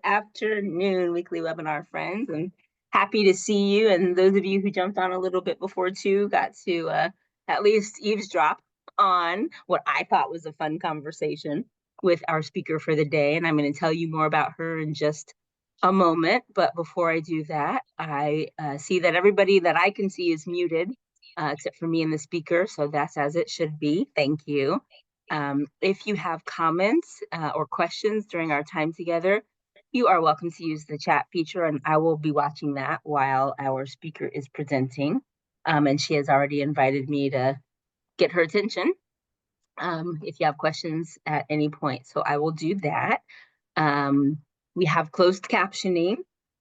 Afternoon, weekly webinar friends, and happy to see you. And those of you who jumped on a little bit before too got to at least eavesdrop on what I thought was a fun conversation with our speaker for the day. And I'm going to tell you more about her in just a moment. But before I do that, I see that everybody that I can see is muted, except for me and the speaker. So that's as it should be. Thank you. If you have comments or questions during our time together, you are welcome to use the chat feature, and I will be watching that while our speaker is presenting. And she has already invited me to get her attention if you have questions at any point. So I will do that. We have closed captioning.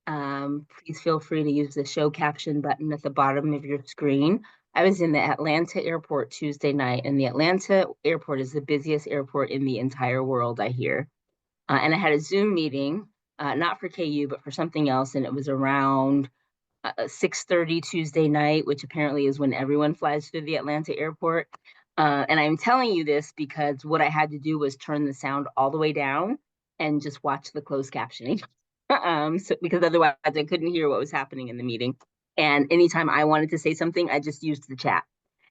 Please feel free to use the show caption button at the bottom of your screen. I was in the Atlanta airport Tuesday night, and the Atlanta airport is the busiest airport in the entire world, I hear. And I had a Zoom meeting, not for KU, but for something else. And it was around 6:30 Tuesday night, which apparently is when everyone flies through the Atlanta airport. And I'm telling you this because what I had to do was turn the sound all the way down and just watch the closed captioning. Because otherwise I couldn't hear what was happening in the meeting. And anytime I wanted to say something, I just used the chat.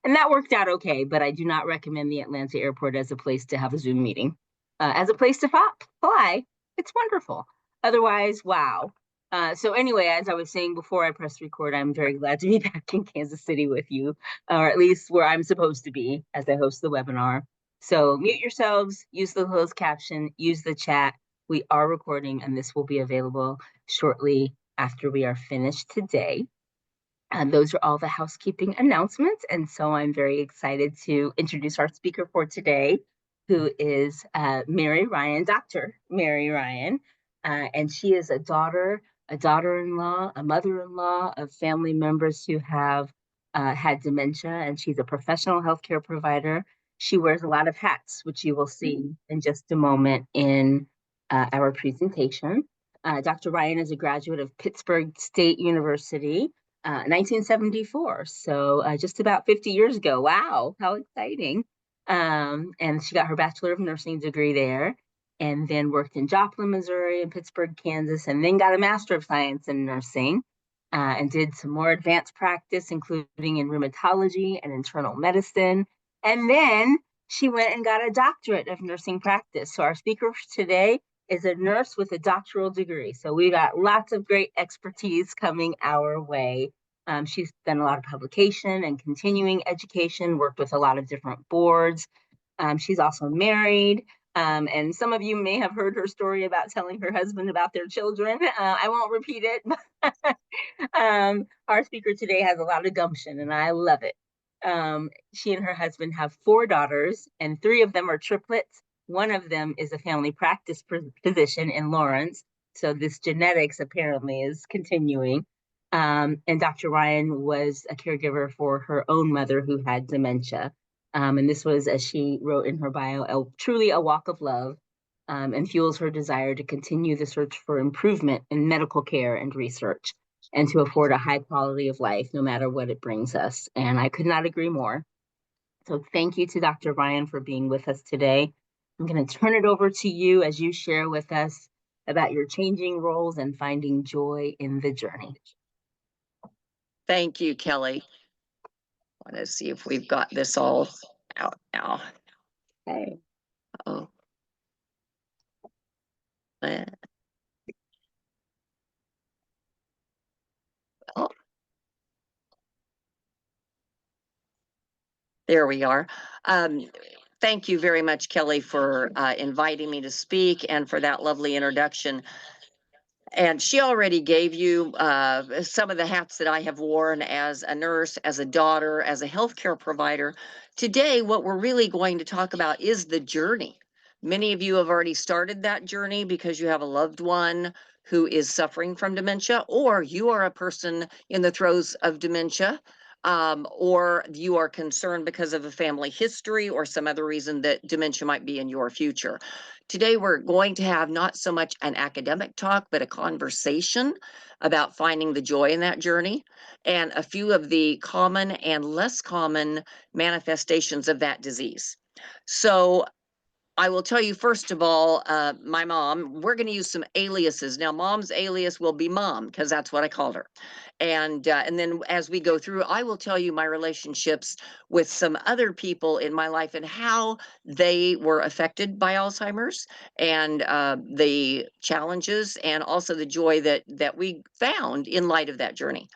And that worked out okay, but I do not recommend the Atlanta airport as a place to have a Zoom meeting. As a place to fly, it's wonderful. Otherwise, wow. So anyway, as I was saying before I pressed record, I'm very glad to be back in Kansas City with you, or at least where I'm supposed to be as I host the webinar. So mute yourselves, use the closed caption, use the chat. We are recording, and this will be available shortly after we are finished today. And those are all the housekeeping announcements. And so I'm very excited to introduce our speaker for today, who is Mary Ryan, Dr. Mary Ryan. And she is a daughter-in-law, a mother-in-law of family members who have had dementia, and she's a professional healthcare provider. She wears a lot of hats, which you will see in just a moment in our presentation. Dr. Ryan is a graduate of Pittsburgh State University, 1974. So just about 50 years ago. Wow, how exciting. And she got her Bachelor of Nursing degree there, and then worked in Joplin, Missouri, and Pittsburgh, Kansas, and then got a Master of Science in Nursing, and did some more advanced practice, including in rheumatology and internal medicine. And then she went and got a doctorate of nursing practice. So our speaker today is a nurse with a doctoral degree. So we got lots of great expertise coming our way. She's done a lot of publication and continuing education, worked with a lot of different boards. She's also married. And some of you may have heard her story about telling her husband about their children. I won't repeat it. Our speaker today has a lot of gumption, and I love it. She and her husband have 4 daughters, and 3 of them are triplets. One of them is a family practice physician in Lawrence. So this genetics apparently is continuing. And Dr. Ryan was a caregiver for her own mother who had dementia. And this was, as she wrote in her bio, truly a walk of love, and fuels her desire to continue the search for improvement in medical care and research, and to afford a high quality of life, no matter what it brings us. And I could not agree more. So thank you to Dr. Ryan for being with us today. I'm going to turn it over to you as you share with us about your changing roles and finding joy in the journey. Thank you, Kelly. I want to see if we've got this all out now. Okay. Oh. Oh. There we are. Thank you very much, Kelly, for inviting me to speak and for that lovely introduction. And she already gave you some of the hats that I have worn as a nurse, as a daughter, as a healthcare provider. Today, what we're really going to talk about is the journey. Many of you have already started that journey because you have a loved one who is suffering from dementia, or you are a person in the throes of dementia, or you are concerned because of a family history or some other reason that dementia might be in your future. Today, we're going to have not so much an academic talk, but a conversation about finding the joy in that journey and a few of the common and less common manifestations of that disease. So I will tell you, first of all, my mom, we're going to use some aliases. Now, mom's alias will be mom because that's what I called her. And then as we go through, I will tell you my relationships with some other people in my life and how they were affected by Alzheimer's, and the challenges and also the joy that we found in light of that journey.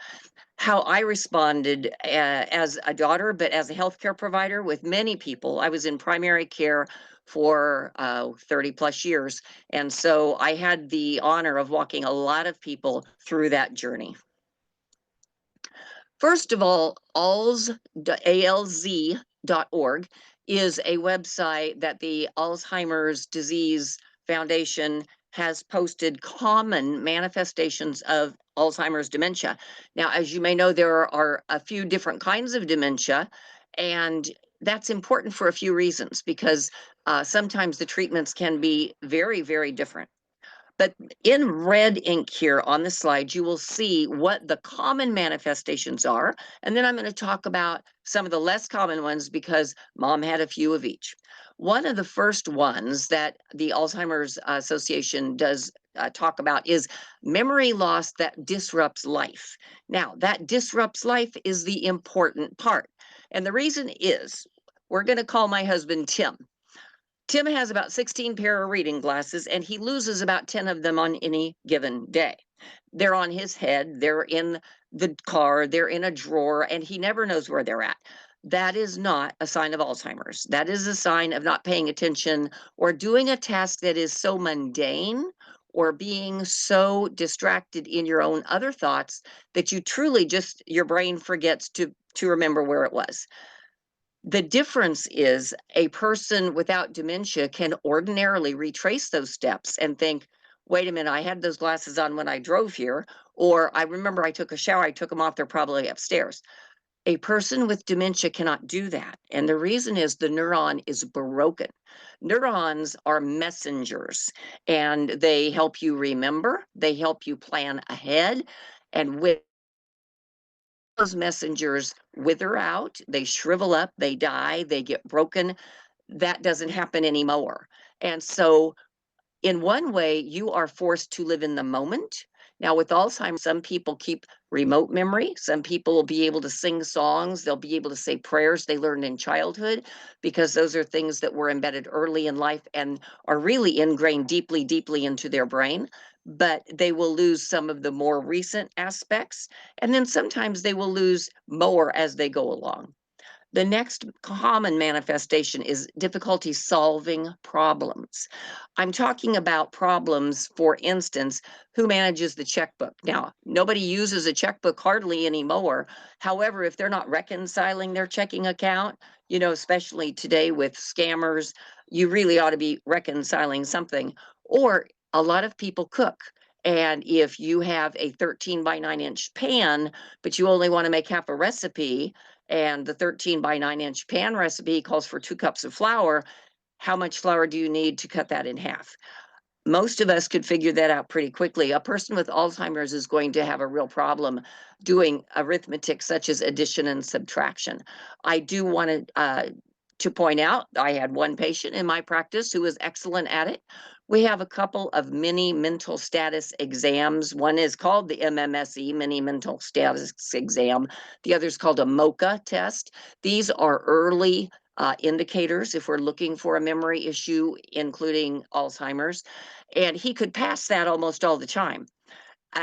How I responded as a daughter, but as a healthcare provider with many people. I was in primary care for 30 plus years. And so I had the honor of walking a lot of people through that journey. First of all, alz.org is a website that the Alzheimer's Disease Foundation has posted common manifestations of Alzheimer's dementia. Now, as you may know, there are a few different kinds of dementia, and that's important for a few reasons because sometimes the treatments can be very, very different. But in red ink here on the slide, you will see what the common manifestations are. And then I'm going to talk about some of the less common ones because mom had a few of each. One of the first ones that the Alzheimer's Association does talk about is memory loss that disrupts life. Now, that disrupts life is the important part. And the reason is, we're going to call my husband Tim. Tim has about 16 pair of reading glasses, and he loses about 10 of them on any given day. They're on his head, they're in the car, they're in a drawer, and he never knows where they're at. That is not a sign of Alzheimer's. That is a sign of not paying attention or doing a task that is so mundane or being so distracted in your own other thoughts that you truly just, your brain forgets to remember where it was. The difference is a person without dementia can ordinarily retrace those steps and think, wait a minute, I had those glasses on when I drove here, or I remember I took a shower, I took them off, they're probably upstairs. A person with dementia cannot do that. And the reason is the neuron is broken. Neurons are messengers, and they help you remember, they help you plan ahead. And with those messengers wither out, they shrivel up, they die, they get broken. That doesn't happen anymore. And so, in one way, you are forced to live in the moment. Now, with Alzheimer's, some people keep remote memory. Some people will be able to sing songs. They'll be able to say prayers they learned in childhood because those are things that were embedded early in life and are really ingrained deeply, deeply into their brain. But they will lose some of the more recent aspects. And then sometimes they will lose more as they go along. The next common manifestation is difficulty solving problems. I'm talking about problems, for instance, who manages the checkbook? Now, nobody uses a checkbook hardly anymore. However, if they're not reconciling their checking account, especially today with scammers, you really ought to be reconciling something. Or a lot of people cook. And if you have a 13 by 9-inch pan, but you only want to make half a recipe, and the 13 by 9-inch pan recipe calls for 2 cups of flour, how much flour do you need to cut that in half? Most of us could figure that out pretty quickly. A person with Alzheimer's is going to have a real problem doing arithmetic such as addition and subtraction. I do want to point out, I had one patient in my practice who was excellent at it. We have a couple of mini mental status exams. One is called the MMSE, Mini Mental Status Exam. The other is called a MoCA test. These are early indicators if we're looking for a memory issue, including Alzheimer's. And he could pass that almost all the time.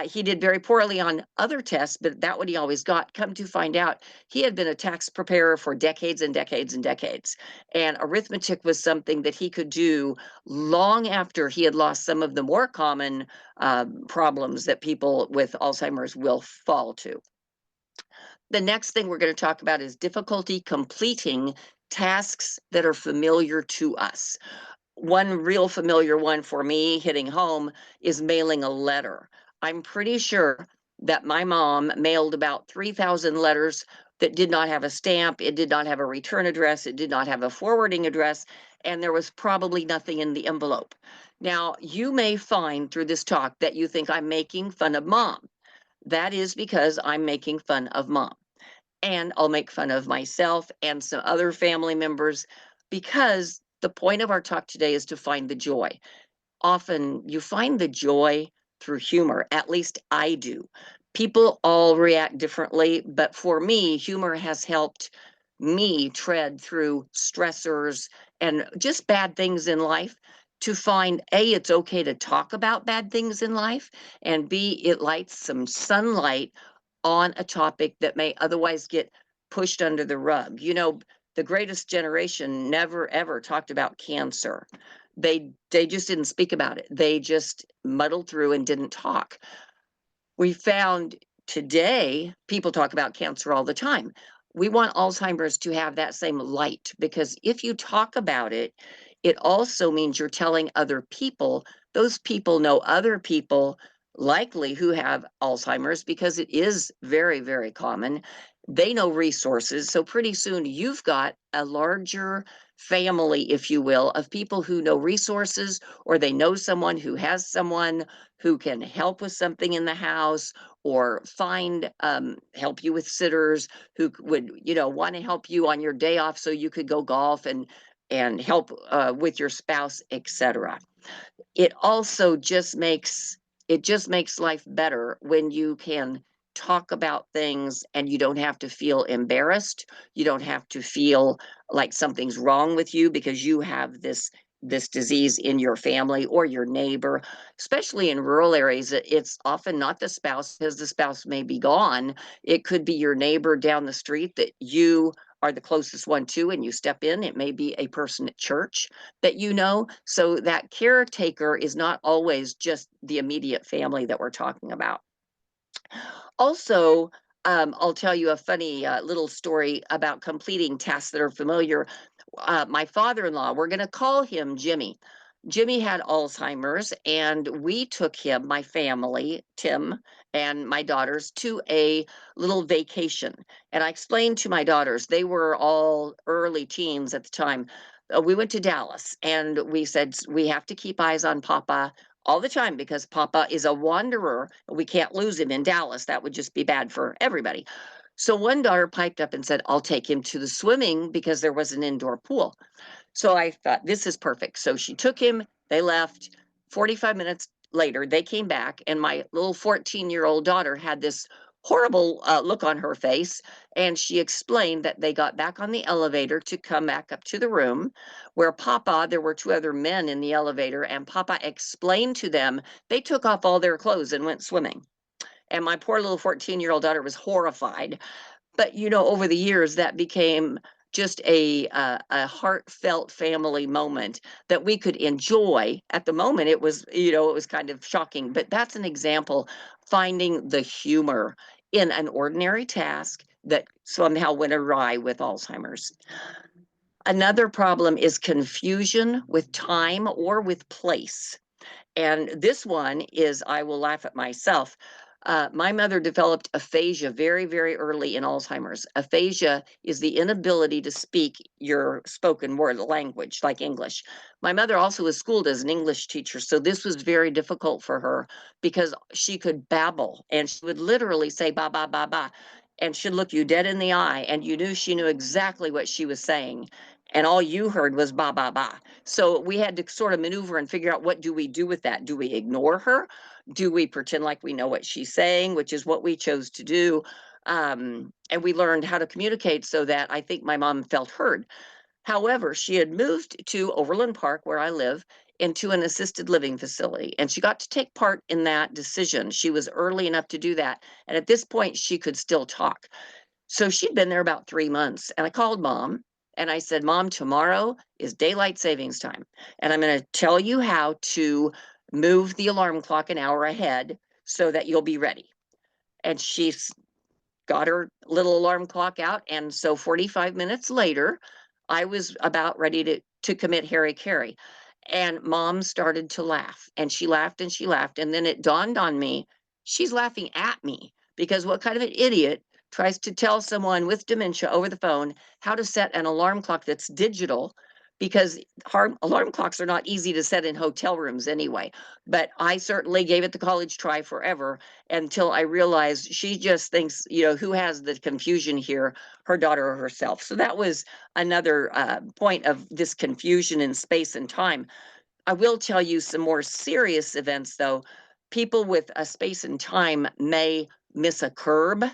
He did very poorly on other tests, but that what he always got. Come to find out, he had been a tax preparer for decades and decades and decades. And arithmetic was something that he could do long after he had lost some of the more common problems that people with Alzheimer's will fall to. The next thing we're going to talk about is difficulty completing tasks that are familiar to us. One real familiar one for me hitting home is mailing a letter. I'm pretty sure that my mom mailed about 3,000 letters that did not have a stamp, it did not have a return address, it did not have a forwarding address, and there was probably nothing in the envelope. Now, you may find through this talk that you think I'm making fun of mom. That is because I'm making fun of mom. And I'll make fun of myself and some other family members because the point of our talk today is to find the joy. Often you find the joy through humor. At least I do. People all react differently, but for me, humor has helped me tread through stressors and just bad things in life to find A, it's okay to talk about bad things in life, and B, it lights some sunlight on a topic that may otherwise get pushed under the rug. You know, the greatest generation never ever talked about cancer. They just didn't speak about it. They just muddled through and didn't talk. We found today people talk about cancer all the time. We want Alzheimer's to have that same light, because if you talk about it, it also means you're telling other people. Those people know other people likely who have Alzheimer's, because it is very, very common. They know resources. So pretty soon you've got a larger family, if you will, of people who know resources, or they know someone who has someone who can help with something in the house, or find help you with sitters who would, you know, want to help you on your day off so you could go golf and help with your spouse, etc. It also just makes life better when you can talk about things and you don't have to feel embarrassed. You don't have to feel like something's wrong with you because you have this disease in your family or your neighbor. Especially in rural areas, it's often not the spouse, because the spouse may be gone. It could be your neighbor down the street that you are the closest one to, and you step in. It may be a person at church that you know. So that caretaker is not always just the immediate family that we're talking about. Also, I'll tell you a funny little story about completing tasks that are familiar. My father-in-law, we're going to call him Jimmy. Jimmy had Alzheimer's, and we took him, my family, Tim and my daughters, to a little vacation. And I explained to my daughters, they were all early teens at the time. We went to Dallas, and we said, we have to keep eyes on Papa all the time, because Papa is a wanderer. We can't lose him in Dallas. That would just be bad for everybody. So one daughter piped up and said, I'll take him to the swimming, because there was an indoor pool. So I thought, this is perfect. So she took him, they left. 45 minutes later, they came back, and my little 14-year-old daughter had this horrible look on her face. And she explained that they got back on the elevator to come back up to the room where Papa, there were two other men in the elevator, and Papa explained to them they took off all their clothes and went swimming. And my poor little 14-year-old daughter was horrified. But, you know, over the years, that became just a heartfelt family moment that we could enjoy. At the moment, it was, you know, it was kind of shocking, but that's an example, finding the humor in an ordinary task that somehow went awry with Alzheimer's. Another problem is confusion with time or with place. And this one is, I will laugh at myself. My mother developed aphasia very, very early in Alzheimer's. Aphasia is the inability to speak your spoken word language, like English. My mother also was schooled as an English teacher, so this was very difficult for her, because she could babble and she would literally say ba ba ba ba, and she'd look you dead in the eye, and you knew she knew exactly what she was saying, and all you heard was ba ba ba. So we had to sort of maneuver and figure out, what do we do with that? Do we ignore her? Do we pretend like we know what she's saying, which is what we chose to do? And we learned how to communicate so that I think my mom felt heard. However, she had moved to Overland Park, where I live, into an assisted living facility, and she got to take part in that decision. She was early enough to do that. And at this point, she could still talk. So she'd been there about 3 months, and I called Mom and I said, Mom, tomorrow is daylight savings time, and I'm going to tell you how to move the alarm clock an hour ahead so that you'll be ready. And she's got her little alarm clock out. And so 45 minutes later, I was about ready to commit Harry Carey. And Mom started to laugh, and she laughed and she laughed. And then it dawned on me, she's laughing at me, because what kind of an idiot tries to tell someone with dementia over the phone how to set an alarm clock that's digital because alarm clocks are not easy to set in hotel rooms anyway. But I certainly gave it the college try forever until I realized she just thinks, who has the confusion here, her daughter or herself. So that was another point of this confusion in space and time. I will tell you some more serious events, though. People with a space and time may miss a curb.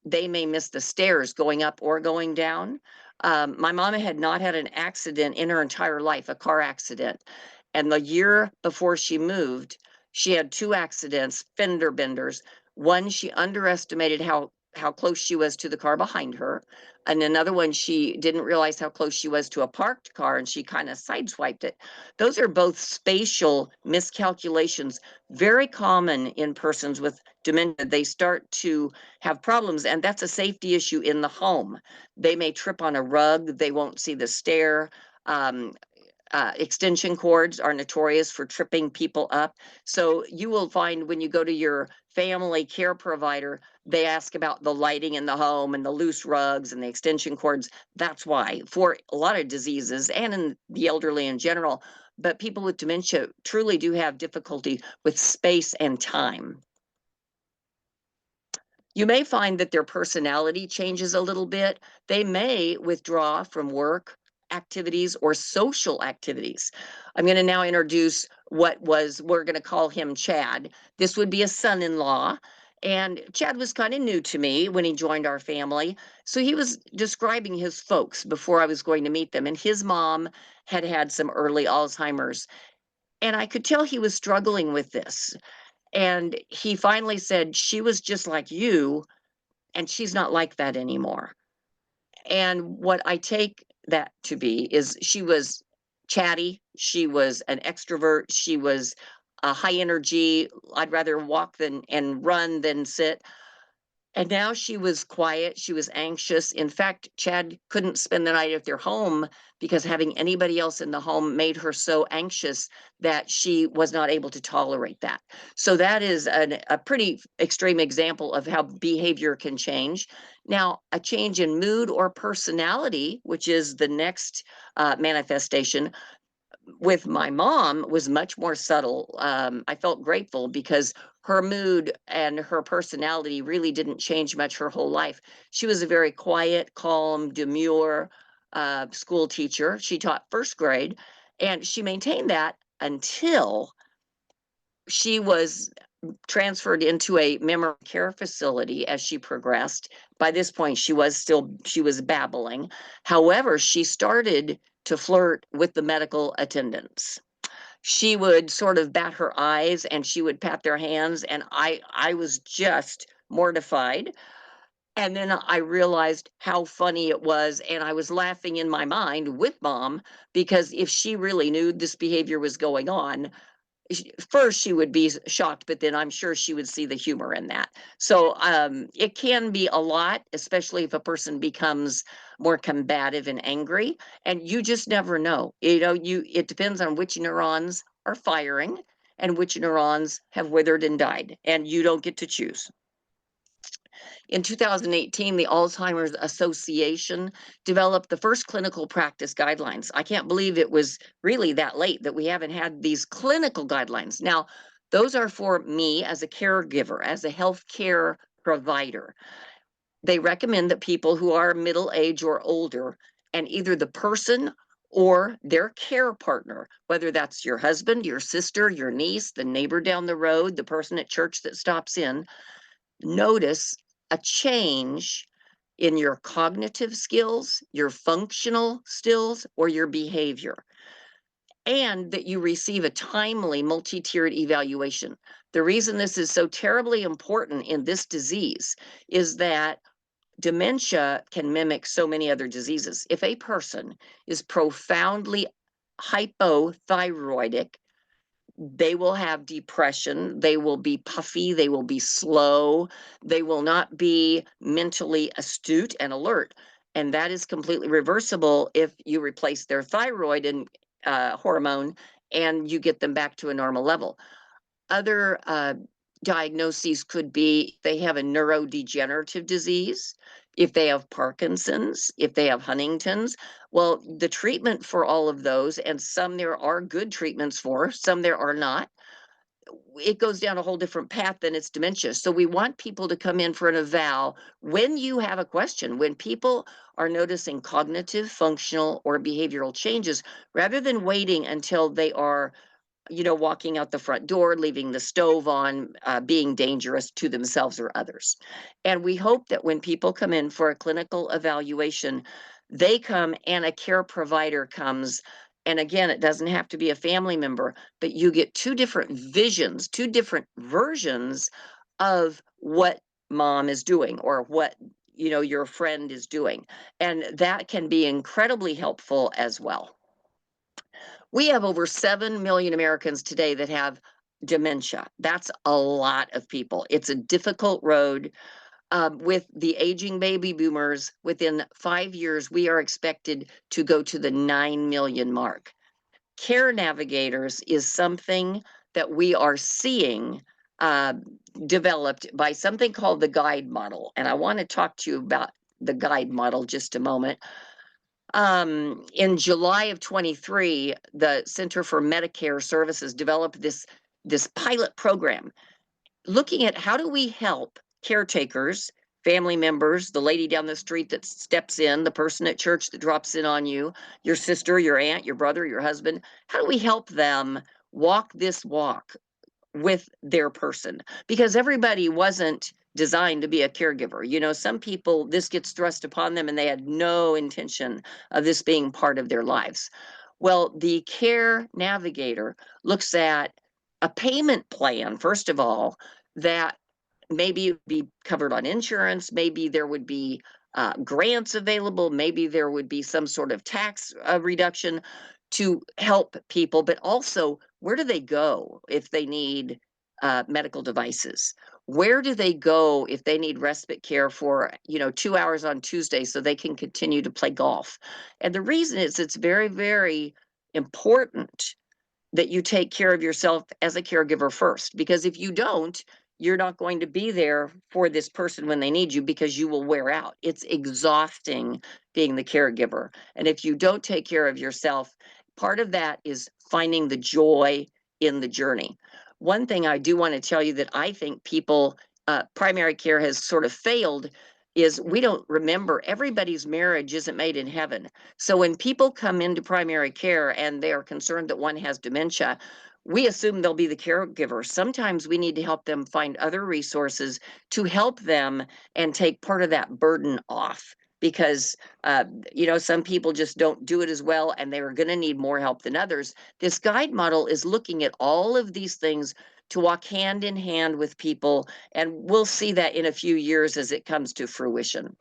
They may miss the stairs going up or going down. My mama had not had an accident in her entire life, a car accident. And the year before she moved, she had two accidents, fender benders. One, she underestimated how close she was to the car behind her. And another one, she didn't realize how close she was to a parked car and she kind of sideswiped it. Those are both spatial miscalculations, very common in persons with dementia. They start to have problems, and that's a safety issue in the home. They may trip on a rug, they won't see the stair. Extension cords are notorious for tripping people up. So you will find when you go to your family care provider, they ask about the lighting in the home and the loose rugs and the extension cords. That's why, for a lot of diseases and in the elderly in general. But people with dementia truly do have difficulty with space and time. You may find that their personality changes a little bit. They may withdraw from work activities or social activities. I'm going to now introduce we're going to call him Chad. This would be a son-in-law. And Chad was kind of new to me when he joined our family. So he was describing his folks before I was going to meet them. And his mom had had some early Alzheimer's. And I could tell he was struggling with this. And he finally said, she was just like you, and she's not like that anymore. And what I take that to be is she was chatty, she was an extrovert, she was a high energy. I'd rather walk than and run than sit. And now she was quiet, she was anxious. In fact, Chad couldn't spend the night at their home because having anybody else in the home made her so anxious that she was not able to tolerate that. So that is a pretty extreme example of how behavior can change. Now, a change in mood or personality, which is the next manifestation, with my mom was much more subtle. I felt grateful because her mood and her personality really didn't change much her whole life. She was a very quiet, calm, demure school teacher. She taught first grade, and she maintained that until she was transferred into a memory care facility as she progressed. By this point, she was babbling. However, she started to flirt with the medical attendants. She would sort of bat her eyes and she would pat their hands, and I was just mortified. And then I realized how funny it was, and I was laughing in my mind with mom, because if she really knew this behavior was going on, first she would be shocked, but then I'm sure she would see the humor in that. So it can be a lot, especially if a person becomes more combative and angry, and you just never know. It depends on which neurons are firing and which neurons have withered and died, and you don't get to choose. In 2018, the Alzheimer's Association developed the first clinical practice guidelines. I can't believe it was really that late that we haven't had these clinical guidelines. Now, those are for me as a caregiver, as a healthcare provider. They recommend that people who are middle age or older, and either the person or their care partner, whether that's your husband, your sister, your niece, the neighbor down the road, the person at church that stops in, notice a change in your cognitive skills, your functional skills, or your behavior, and that you receive a timely multi-tiered evaluation. The reason this is so terribly important in this disease is that dementia can mimic so many other diseases. If a person is profoundly hypothyroidic, they will have depression, they will be puffy, they will be slow, they will not be mentally astute and alert. And that is completely reversible if you replace their thyroid and hormone and you get them back to a normal level. Other diagnoses could be they have a neurodegenerative disease, if they have Parkinson's, if they have Huntington's. Well, the treatment for all of those, and some there are good treatments for, some there are not, it goes down a whole different path than it's dementia. So we want people to come in for an eval when you have a question, when people are noticing cognitive, functional, or behavioral changes, rather than waiting until they are, you know, walking out the front door, leaving the stove on, being dangerous to themselves or others. And we hope that when people come in for a clinical evaluation, they come and a care provider comes. And again, it doesn't have to be a family member, but you get two different visions, two different versions of what mom is doing or what, you know, your friend is doing. And that can be incredibly helpful as well. We have over 7 million Americans today that have dementia. That's a lot of people. It's a difficult road. With the aging baby boomers, within 5 years, we are expected to go to the 9 million mark. Care navigators is something that we are seeing developed by something called the guide model. And I want to talk to you about the guide model just a moment. In July of 23, the Center for Medicare Services developed this pilot program looking at how do we help caretakers, family members, the lady down the street that steps in, the person at church that drops in on you, your sister, your aunt, your brother, your husband. How do we help them walk this walk with their person? Because everybody wasn't designed to be a caregiver. You know, some people, this gets thrust upon them and they had no intention of this being part of their lives. Well, the care navigator looks at a payment plan, first of all, that maybe it would be covered on insurance, maybe there would be grants available, maybe there would be some sort of tax reduction to help people, but also where do they go if they need medical devices? Where do they go if they need respite care for, you know, 2 hours on Tuesday so they can continue to play golf? And the reason is it's very, very important that you take care of yourself as a caregiver first, because if you don't, you're not going to be there for this person when they need you because you will wear out. It's exhausting being the caregiver. And if you don't take care of yourself, part of that is finding the joy in the journey. One thing I do want to tell you that I think people, primary care has sort of failed is we don't remember everybody's marriage isn't made in heaven. So when people come into primary care and they are concerned that one has dementia, we assume they'll be the caregiver. Sometimes we need to help them find other resources to help them and take part of that burden off because you know, some people just don't do it as well and they're going to need more help than others. This guide model is looking at all of these things to walk hand in hand with people, and we'll see that in a few years as it comes to fruition.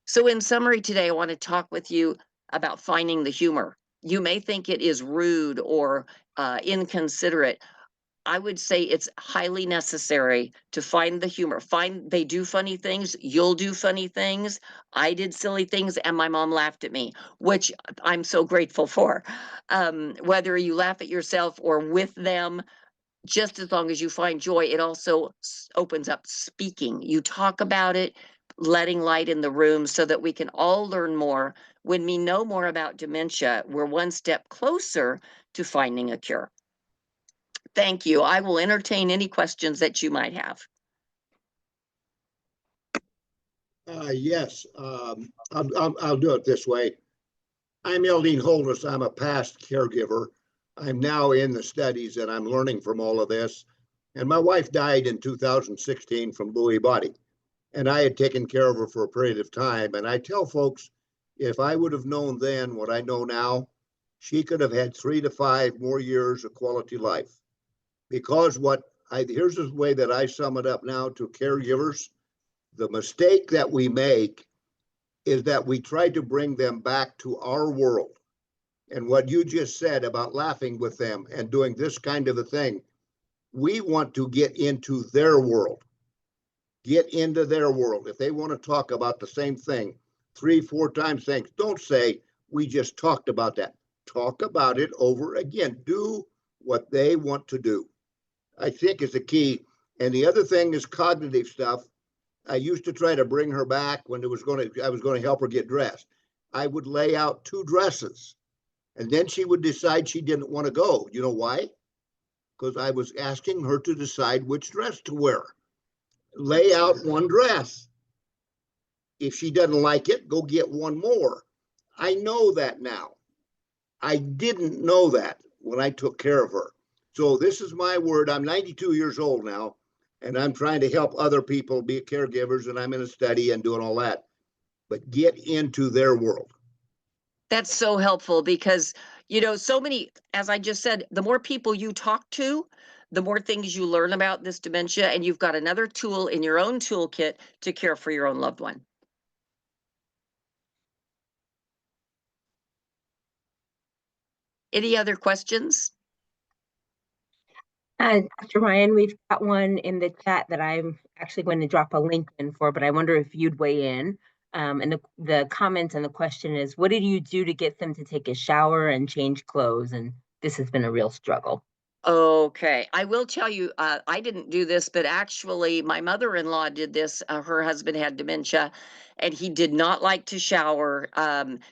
So in summary today, I want to talk with you about finding the humor. You may think it is rude or inconsiderate. I would say it's highly necessary to find the humor. They do funny things, you'll do funny things. I did silly things and my mom laughed at me, which I'm so grateful for. Whether you laugh at yourself or with them, just as long as you find joy, it also opens up speaking. You talk about it, letting light in the room so that we can all learn more. When we know more about dementia, we're one step closer to finding a cure. Thank you. I will entertain any questions that you might have. Yes, I'll do it this way. I'm Eldine Holders. I'm a past caregiver. I'm now in the studies and I'm learning from all of this. And my wife died in 2016 from Lewy body. And I had taken care of her for a period of time. And I tell folks, if I would have known then what I know now, she could have had 3 to 5 more years of quality life. Because here's the way that I sum it up now to caregivers. The mistake that we make is that we try to bring them back to our world. And what you just said about laughing with them and doing this kind of a thing, we want to get into their world. Get into their world. If they want to talk about the same thing 3, 4 times, thanks. Don't say, we just talked about that. Talk about it over again. Do what they want to do. I think is the key. And the other thing is cognitive stuff. I used to try to bring her back when I was going to help her get dressed. I would lay out 2 dresses, and then she would decide she didn't want to go. You know why? Because I was asking her to decide which dress to wear. Lay out 1 dress. If she doesn't like it, go get 1 more. I know that now. I didn't know that when I took care of her. So this is my word. I'm 92 years old now, and I'm trying to help other people be caregivers, and I'm in a study and doing all that. But get into their world. That's so helpful because, you know, so many, as I just said, the more people you talk to, the more things you learn about this dementia, and you've got another tool in your own toolkit to care for your own loved one. Any other questions? Dr. Ryan, we've got one in the chat that I'm actually going to drop a link in for, but I wonder if you'd weigh in. And the comment and the question is, what did you do to get them to take a shower and change clothes? And this has been a real struggle. Okay, I will tell you, I didn't do this, but actually my mother-in-law did this. Her husband had dementia and he did not like to shower.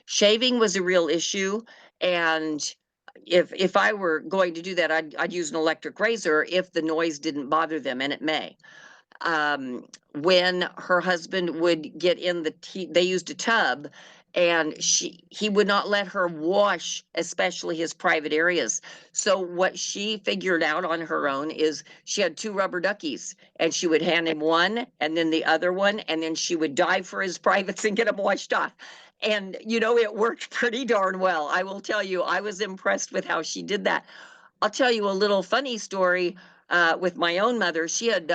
Shaving was a real issue. And if I were going to do that, I'd use an electric razor if the noise didn't bother them, and it may. When her husband would get in they used a tub, and he would not let her wash, especially his private areas. So what she figured out on her own is she had 2 rubber duckies, and she would hand him one and then the other one, and then she would dive for his privates and get them washed off. And you know, it worked pretty darn well. I will tell you, I was impressed with how she did that. I'll tell you a little funny story with my own mother. She had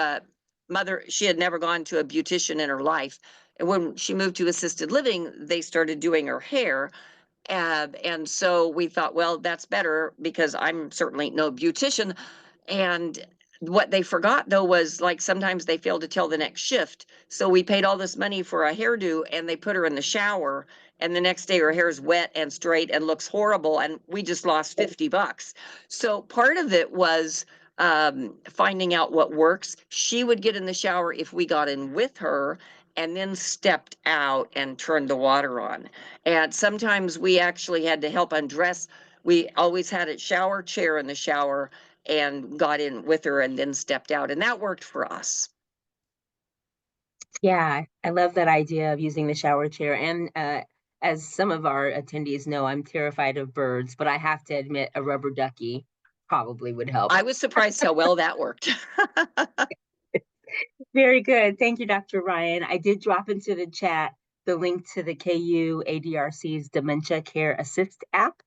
never gone to a beautician in her life. And when she moved to assisted living, they started doing her hair. And so we thought, well, that's better because I'm certainly no beautician. And what they forgot though was, like, sometimes they failed to tell the next shift. So we paid all this money for a hairdo and they put her in the shower. And the next day her hair is wet and straight and looks horrible. And we just lost $50. So part of it was finding out what works. She would get in the shower if we got in with her, and then stepped out and turned the water on. And sometimes we actually had to help undress. We always had a shower chair in the shower and got in with her and then stepped out. And that worked for us. Yeah, I love that idea of using the shower chair. And as some of our attendees know, I'm terrified of birds, but I have to admit a rubber ducky probably would help. I was surprised how well that worked. Very good. Thank you, Dr. Ryan. I did drop into the chat the link to the KU ADRC's Dementia Care Assist app.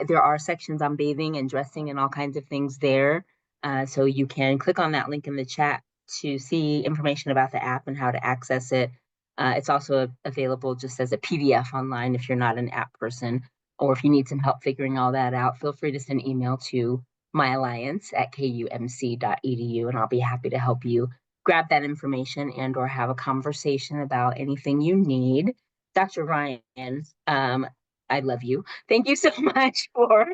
There are sections on bathing and dressing and all kinds of things there. So you can click on that link in the chat to see information about the app and how to access it. It's also available just as a PDF online if you're not an app person, or if you need some help figuring all that out, feel free to send email to myalliance@kumc.edu, and I'll be happy to help you grab that information and or have a conversation about anything you need. Dr. Ryan, I love you. Thank you so much for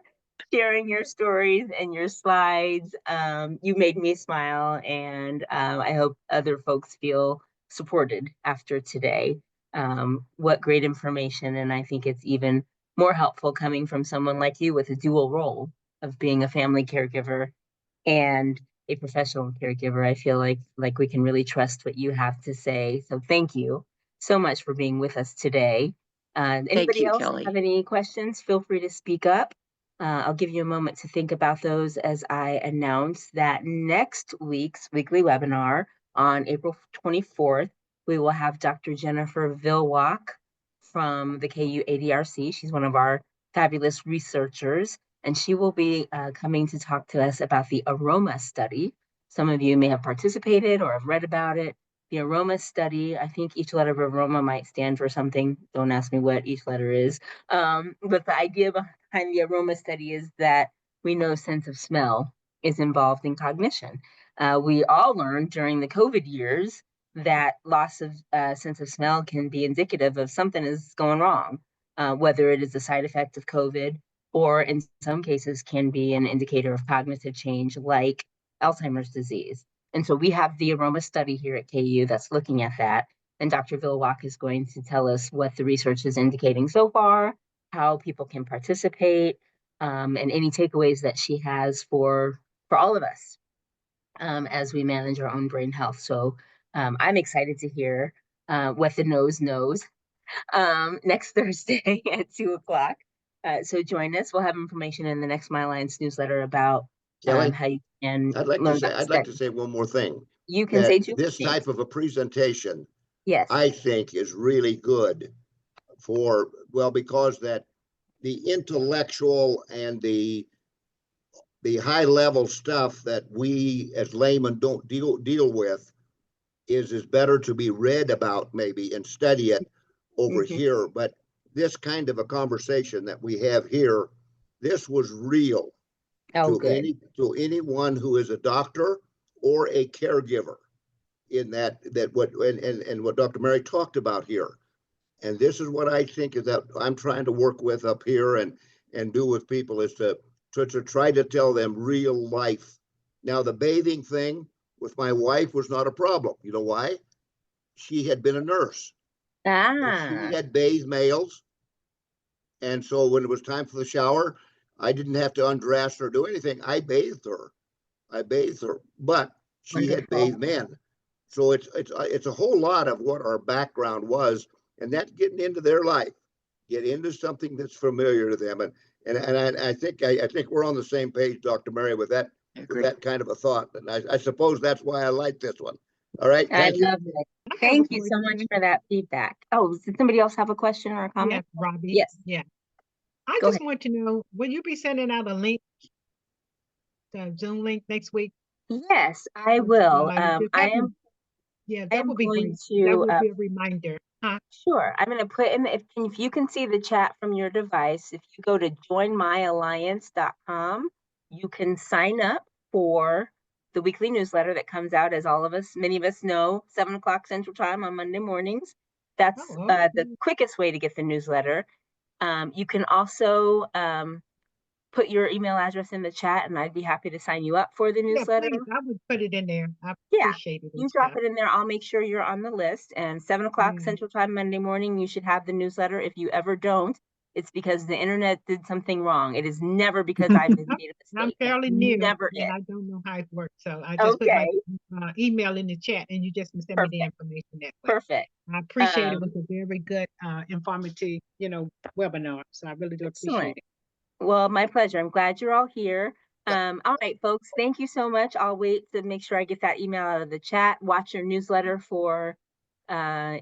sharing your stories and your slides. You made me smile, and I hope other folks feel supported after today. What great information, and I think it's even more helpful coming from someone like you with a dual role of being a family caregiver and a professional caregiver. I feel like we can really trust what you have to say. So thank you so much for being with us today. Anybody else Kelly. have any questions? Feel free to speak up. I'll give you a moment to think about those as I announce that next week's weekly webinar on April 24th, we will have Dr. Jennifer Vilwak from the KU ADRC. She's one of our fabulous researchers, and she will be coming to talk to us about the AROMA study. Some of you may have participated or have read about it. The AROMA study, I think each letter of AROMA might stand for something. Don't ask me what each letter is. But the idea behind the AROMA study is that we know sense of smell is involved in cognition. We all learned during the COVID years that loss of sense of smell can be indicative of something is going wrong, whether it is a side effect of COVID or in some cases can be an indicator of cognitive change like Alzheimer's disease. And so we have the aroma study here at KU that's looking at that. And Dr. Villawak is going to tell us what the research is indicating so far, how people can participate, and any takeaways that she has for all of us as we manage our own brain health. So I'm excited to hear what the nose knows next Thursday at 2:00. So join us. We'll have information in the Next My Alliance newsletter about Kelly, how you can I'd like learn to say, about I'd like to study. say one more thing. You can That say two this things. type of a presentation, Yes. I think, is really good for, well, because that the intellectual and the high level stuff that we as laymen don't deal with is better to be read about maybe and study it over Mhm. here. But this kind of a conversation that we have here, this was real Oh, to good. anyone who is a doctor or a caregiver in that what and what Dr. Mary talked about here. And this is what I think is that I'm trying to work with up here and do with people is to try to tell them real life. Now, the bathing thing with my wife was not a problem. You know why? She had been a nurse. So Ah, she had bathed males. And so when it was time for the shower, I didn't have to undress or do anything. I bathed her. But she had bathed wonderful. men. So it's a whole lot of what our background was, and that getting into their life, get into something that's familiar to them, and I think we're on the same page, Dr. Mary, with that kind of a thought, and I suppose that's why I like this one. All right, I thank you. love it. I have a Thank you so much question. for that feedback. Oh, did somebody else have a question or a Yes, comment? Robbie. Yes, Yeah. I go just ahead. want to know, will you be sending out a link, the Zoom link next week? Yes, I will. If I that would, am yeah, I that am would be going great. That to would be a reminder. Huh? sure. I'm going to put in the, if you can see the chat from your device, if you go to joinmyalliance.com, you can sign up for the weekly newsletter that comes out, as many of us know, 7:00 Central Time on Monday mornings. That's Oh, the okay. quickest way to get the newsletter. You can also put your email address in the chat, and I'd be happy to sign you up for the Yeah, newsletter. please. I would put it in there. I Yeah, appreciate it and you drop stuff. it in there. I'll make sure you're on the list. And 7:00 Yeah. Central Time Monday morning, you should have the newsletter. If you ever don't, it's because the internet did something wrong. It is never because I've made a I'm mistake. That's fairly new never and it. I don't know how it works. So I just put my Okay, email in the chat and you just can send me the perfect, information that way. perfect. I appreciate it. It Um, was a very good, informative, webinar. So I really do appreciate excellent. it. Well, my pleasure. I'm glad you're all here. All right, folks, thank you so much. I'll wait to make sure I get that email out of the chat. Watch your newsletter for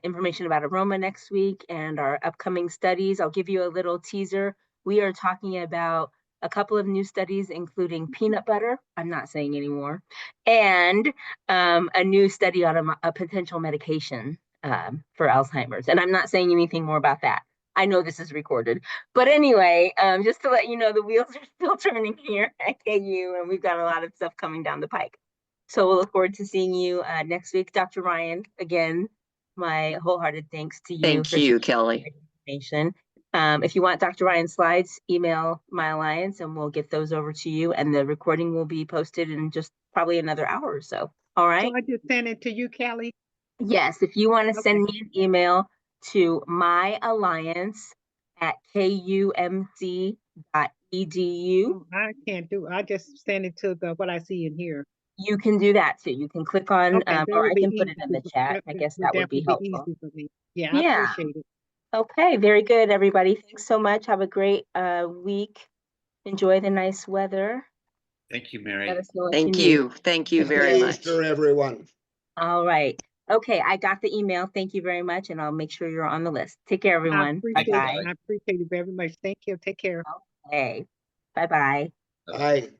information about Aroma next week and our upcoming studies. I'll give you a little teaser. We are talking about a couple of new studies, including peanut butter. I'm not saying anymore. And a new study on a potential medication for Alzheimer's. And I'm not saying anything more about that. I know this is recorded. But anyway, just to let you know, the wheels are still turning here at KU, and we've got a lot of stuff coming down the pike. So we'll look forward to seeing you next week. Dr. Ryan, again, my wholehearted thanks to you Thank you, Kelly. information. If you want Dr. Ryan's slides, email My Alliance and we'll get those over to you. And the recording will be posted in just probably another hour or so. All right. So I just send it to you, Kelly. Yes, if you want to Okay. send me an email to myalliance@kumc.edu. Oh, I can't do. I just send it to what I see in here. You can do that too. You can click on, Okay, that or would I be can put it easy. in the chat. I guess Would that would be definitely be helpful. easy for me. Yeah, I Yeah. appreciate it. Okay, very good, everybody. Thanks so much. Have a great week. Enjoy the nice weather. Thank you, Mary. Let us know if Thank need. you. Thank you very Happy much. Easter, everyone. All right. Okay, I got the email. Thank you very much, and I'll make sure you're on the list. Take care, I everyone. appreciate you, Bye-bye. Kelly. I appreciate it very much. Thank you. Take care. Okay. Bye-bye. Bye.